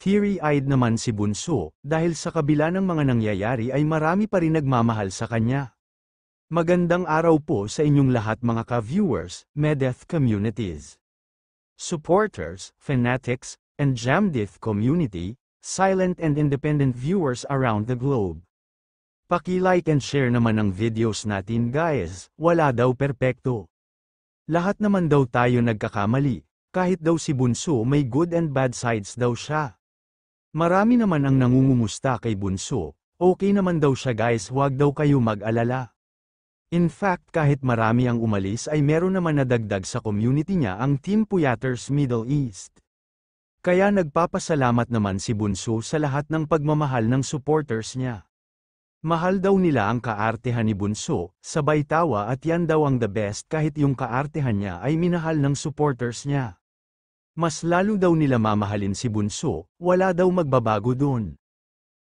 Teary-eyed naman si Bunso, dahil sa kabila ng mga nangyayari ay marami pa rin nagmamahal sa kanya. Magandang araw po sa inyong lahat mga ka-viewers, Medeth communities, supporters, fanatics, and Jamdith community, silent and independent viewers around the globe. Paki-like and share naman ang videos natin guys, wala daw perpekto. Lahat naman daw tayo nagkakamali, kahit daw si Bunso may good and bad sides daw siya. Marami naman ang nangungumusta kay Bunso, okay naman daw siya guys, wag daw kayo mag-alala. In fact kahit marami ang umalis ay meron naman nadagdag sa community niya ang Team Puyaters Middle East. Kaya nagpapasalamat naman si Bunso sa lahat ng pagmamahal ng supporters niya. Mahal daw nila ang kaartehan ni Bunso, sabay tawa at yan daw ang the best kahit yung kaartehan niya ay minahal ng supporters niya. Mas lalo daw nila mamahalin si Bunso, wala daw magbabago dun.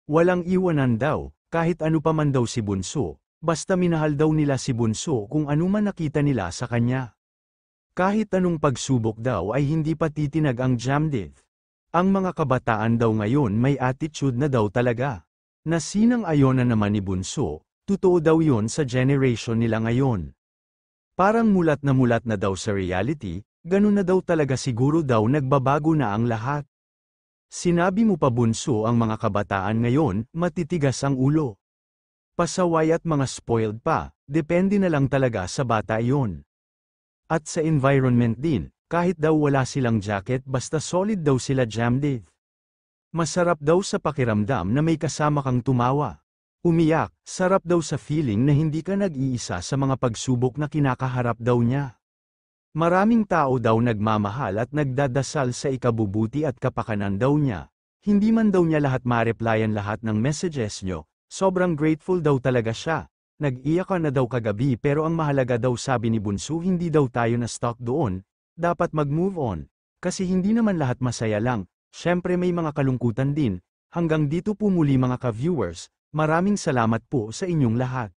Walang iwanan daw, kahit ano pa man daw si Bunso, basta minahal daw nila si Bunso kung ano man nakita nila sa kanya. Kahit anong pagsubok daw ay hindi pa titinag ang Jamdith. Ang mga kabataan daw ngayon may attitude na daw talaga. Na sinang-ayon na naman ni Bunso, totoo daw yon sa generation nila ngayon. Parang mulat na daw sa reality, ganun na daw talaga siguro daw nagbabago na ang lahat. Sinabi mo pa Bunso ang mga kabataan ngayon, matitigas ang ulo. Pasaway at mga spoiled pa, depende na lang talaga sa bata yon. At sa environment din, kahit daw wala silang jacket basta solid daw sila Jamdith. Masarap daw sa pakiramdam na may kasama kang tumawa. Umiyak, sarap daw sa feeling na hindi ka nag-iisa sa mga pagsubok na kinakaharap daw niya. Maraming tao daw nagmamahal at nagdadasal sa ikabubuti at kapakanan daw niya. Hindi man daw niya lahat ma-replyan lahat ng messages nyo, sobrang grateful daw talaga siya. Nag-iyak ka na daw kagabi pero ang mahalaga daw sabi ni Bunso hindi daw tayo na stuck doon, dapat mag-move on. Kasi hindi naman lahat masaya lang, syempre may mga kalungkutan din. Hanggang dito po muli mga ka-viewers, maraming salamat po sa inyong lahat.